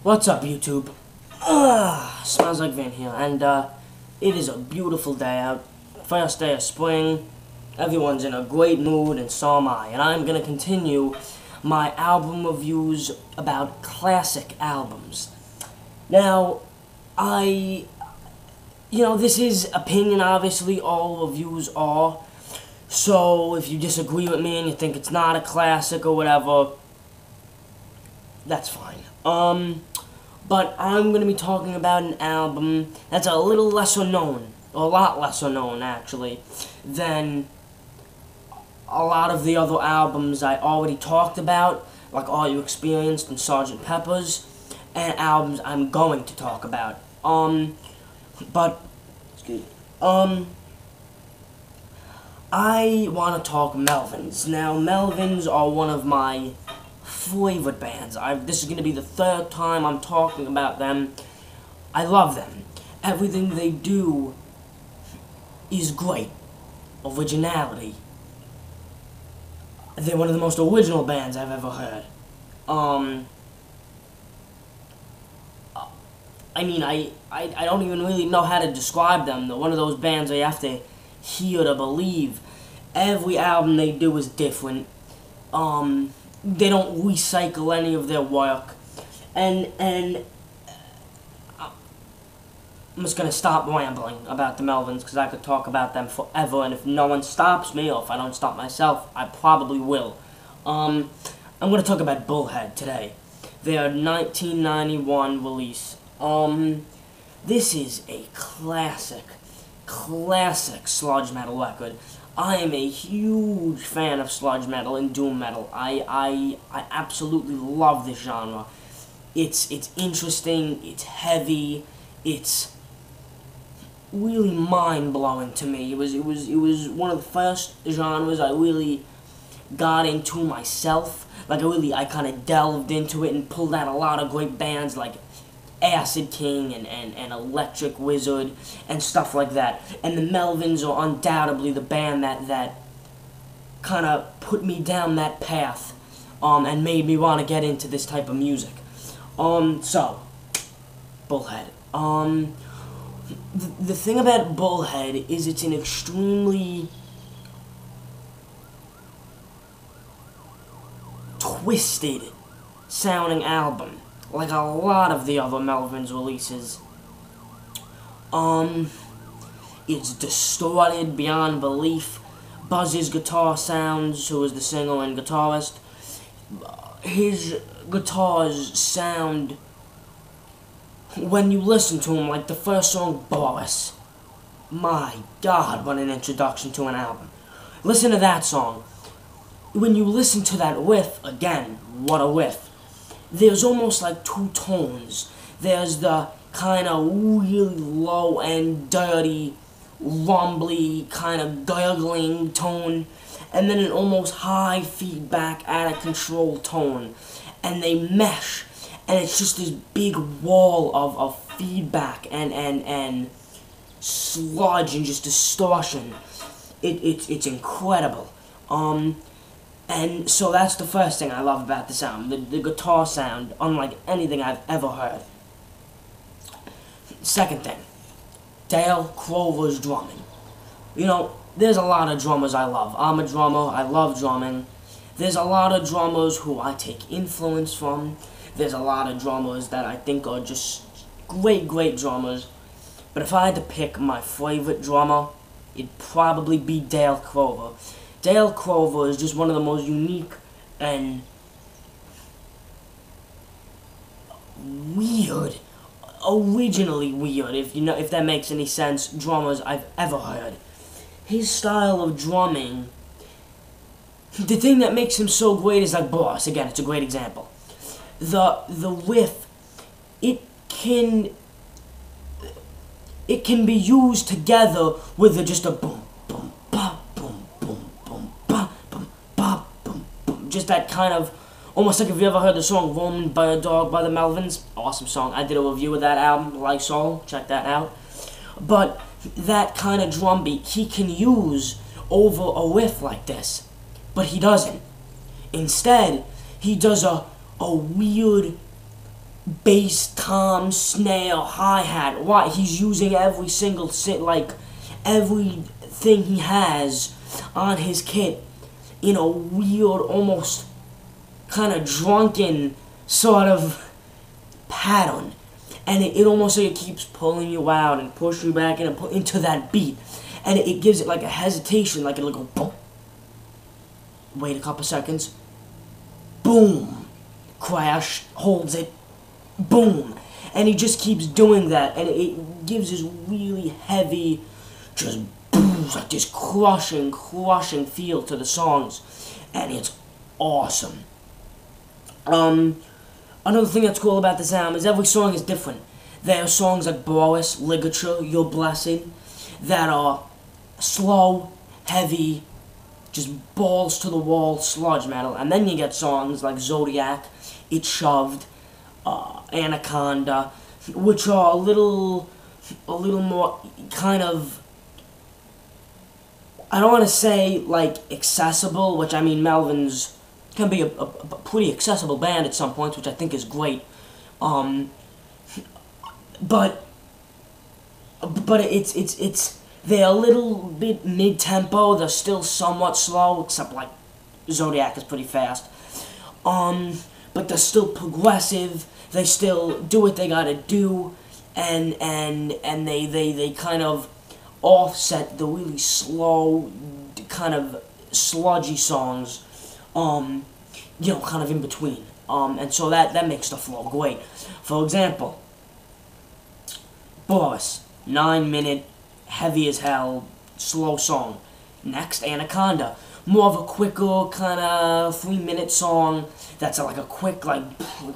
What's up, YouTube? Smells like Vin here, and it is a beautiful day out. First day of spring. Everyone's in a great mood, and so am I. And I'm gonna continue my album reviews about classic albums. Now, this is opinion, obviously, all reviews are. So, if you disagree with me and you think it's not a classic or whatever, that's fine. But I'm going to be talking about an album that's a little lesser known, or a lot lesser known, actually, than a lot of the other albums I already talked about, like All You Experienced and Sgt. Pepper's, and albums I'm going to talk about. I want to talk Melvins. Now, Melvins are one of my favorite bands. This is going to be the third time I'm talking about them. I love them. Everything they do is great. Originality. They're one of the most original bands I've ever heard. I don't even really know how to describe them. They're one of those bands where you have to hear to believe. Every album they do is different. They don't recycle any of their work, and I'm just gonna stop rambling about the Melvins because I could talk about them forever, and if no one stops me, or if I don't stop myself, I probably will. I'm gonna talk about Bullhead today. Their 1991 release. This is a classic sludge metal record. I am a huge fan of sludge metal and doom metal. I absolutely love this genre. It's interesting, it's heavy, it's really mind-blowing to me. It was one of the first genres I really got into myself. Like I kind of delved into it and pulled out a lot of great bands like Acid King and Electric Wizard and stuff like that. And the Melvins are undoubtedly the band that kind of put me down that path and made me want to get into this type of music. So, Bullhead. The thing about Bullhead is it's an extremely twisted sounding album. Like a lot of the other Melvins releases. It's distorted beyond belief. Buzz's guitar sounds, who is the singer and guitarist, his guitars sound, when you listen to him, like the first song, Boris. My God, what an introduction to an album. Listen to that song. When you listen to that riff, again, what a riff. There's almost like two tones. There's the kind of really low and dirty, rumbly, kind of gurgling tone, and then an almost high feedback, out of control tone. And they mesh, and it's just this big wall of feedback and sludge and just distortion. It's incredible. And so that's the first thing I love about this album, the guitar sound, unlike anything I've ever heard. Second thing, Dale Crover's drumming. You know, there's a lot of drummers I love. I'm a drummer, I love drumming. There's a lot of drummers who I take influence from. There's a lot of drummers that I think are just great drummers. But if I had to pick my favorite drummer, it'd probably be Dale Crover. Dale Crover is just one of the most unique and weird, originally weird, if that makes any sense, drummers I've ever heard. His style of drumming, the thing that makes him so great is like Boris. Again, it's a great example. The riff, it can be used together with just a boom. Just that kind of, almost like if you ever heard the song Roman by a Dog by the Melvins. Awesome song. I did a review of that album, Like Soul. Check that out. But that kind of drum beat he can use over a riff like this. But he doesn't. Instead, he does a weird bass, tom, snare, hi-hat. Why? He's using every single everything he has on his kit in a weird, almost kind of drunken sort of pattern. And it almost like it keeps pulling you out and pushing you back into that beat. And it gives it like a hesitation, like it'll go boom. Wait a couple seconds. Boom. Crash. Holds it. Boom. And he just keeps doing that. And it gives this really heavy, just boom, like this crushing feel to the songs. And it's awesome. Another thing that's cool about this album is every song is different. There are songs like Boris, Ligature, Your Blessing, that are slow, heavy, just balls to the wall sludge metal. And then you get songs like Zodiac, It's Shoved, Anaconda, which are a little more kind of, I don't want to say like accessible, which I mean Melvins can be a pretty accessible band at some points, which I think is great. But it's they're a little bit mid-tempo. They're still somewhat slow, except like Zodiac is pretty fast. But they're still progressive. They still do what they gotta do, and they kind of offset the really slow, kind of sludgy songs. You know, kind of in between. And so that makes the flow great. For example, Boris, 9-minute, heavy as hell, slow song. Next, Anaconda, more of a quicker, kind of 3-minute song that's like a quick, like,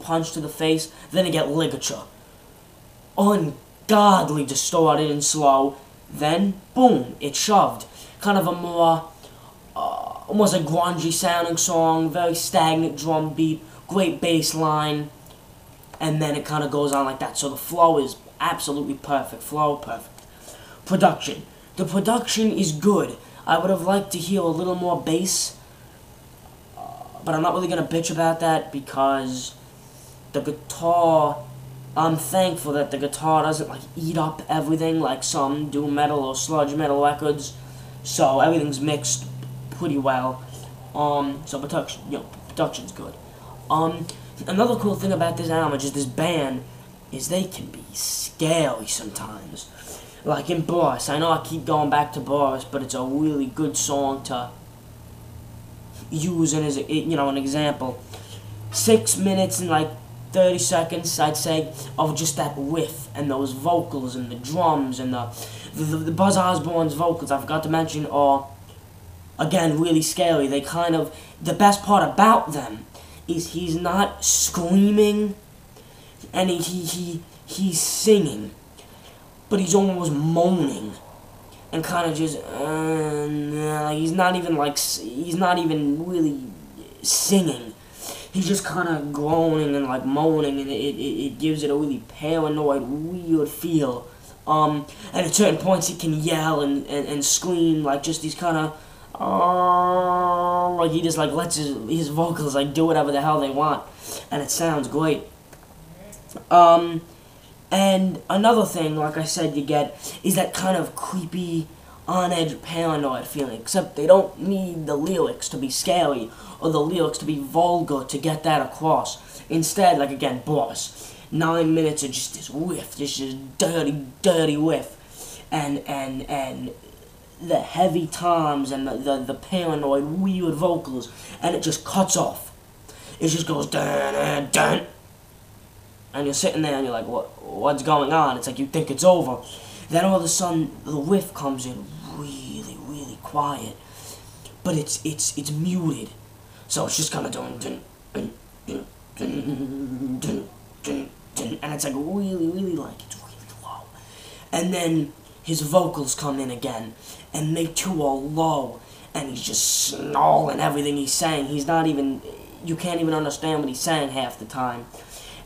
punch to the face. Then you get Ligature. Ungodly distorted and slow. Then, boom, It's Shoved. Kind of a more almost a grungy sounding song, very stagnant drum beat, great bass line, and then it kind of goes on like that. So the flow is absolutely perfect. Flow, perfect. Production. The production is good. I would have liked to hear a little more bass, but I'm not really going to bitch about that because the guitar, I'm thankful that the guitar doesn't like eat up everything like some doom metal or sludge metal records, so everything's mixed pretty well. So production's good. Another cool thing about this album, just this band, is they can be scary sometimes. Like in Boris, I know I keep going back to Boris, but it's a really good song to use as an example. 6 minutes and like 30 seconds, I'd say, of just that riff and those vocals and the drums and the Buzz Osborne's vocals, I forgot to mention, are again really scary. They kind of, the best part about them is he's not screaming and he's singing, but he's almost moaning and kind of just he's not even really singing. He's just kind of groaning and like moaning, and it gives it a really paranoid, weird feel. And at certain points he can yell and scream, like just these kind of like he just like lets his vocals like do whatever the hell they want, and it sounds great. And another thing, like I said, you get is that kind of creepy, on-edge, paranoid feeling, except they don't need the lyrics to be scary or the lyrics to be vulgar to get that across. Instead, like again, Boris, 9 minutes of just this riff, just dirty riff, and the heavy toms and the paranoid, weird vocals, and it just cuts off. It just goes dun dun dun, and you're sitting there and you're like, what's going on? It's like you think it's over. Then all of a sudden the riff comes in really quiet, but it's muted, so it's just kind of doing dun dun dun dun dun dun dun, and it's like really like it's really low, and then his vocals come in again, and they too are low, and he's just snarling everything he's saying. He's not even, you can't even understand what he's saying half the time.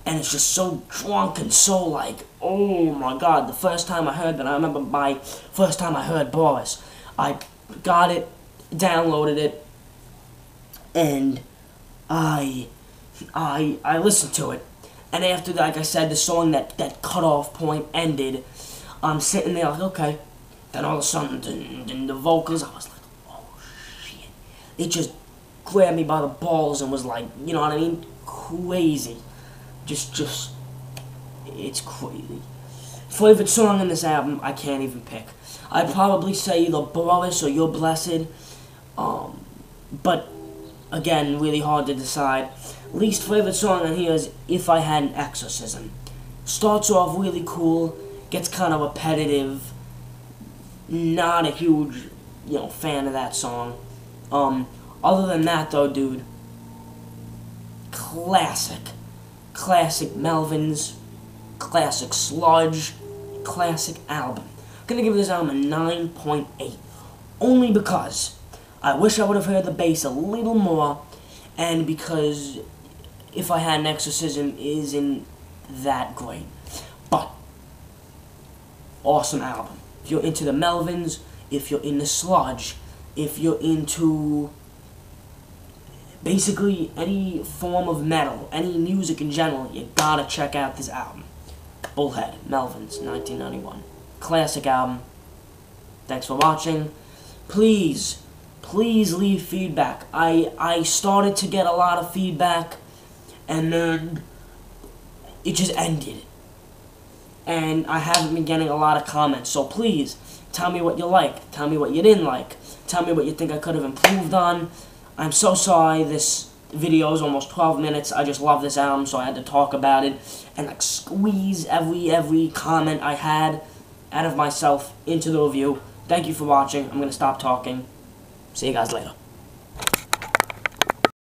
And it's just so drunk and so like, oh my god, the first time I heard that, I remember my first time I heard Boris, I got it, downloaded it, and I listened to it, And after, like I said, the song, that cutoff point ended, I'm sitting there like, okay. Then all of a sudden, the vocals, I was like, oh shit. It just grabbed me by the balls and was like, you know what I mean? Crazy. Just, it's crazy. Favorite song in this album, I can't even pick. I'd probably say either Boris or You're Blessed. But, again, really hard to decide. Least favorite song on here is If I Had an Exorcism. Starts off really cool, gets kind of repetitive. Not a huge, fan of that song. Other than that, though, dude, classic Melvins, classic Sludge, classic album. I'm gonna give this album a 9.8, only because I wish I would have heard the bass a little more, and because If I Had an Exorcism isn't that great. But awesome album. If you're into the Melvins, if you're into Sludge, if you're into basically any form of metal, any music in general, you gotta check out this album. Bullhead, Melvins, 1991. Classic album. Thanks for watching. Please leave feedback. I started to get a lot of feedback, and then it just ended. And I haven't been getting a lot of comments, so please, tell me what you like, tell me what you didn't like, tell me what you think I could have improved on. I'm so sorry this video is almost 12 minutes, I just love this album, so I had to talk about it, and like squeeze every comment I had out of myself into the review. Thank you for watching, I'm going to stop talking. See you guys later.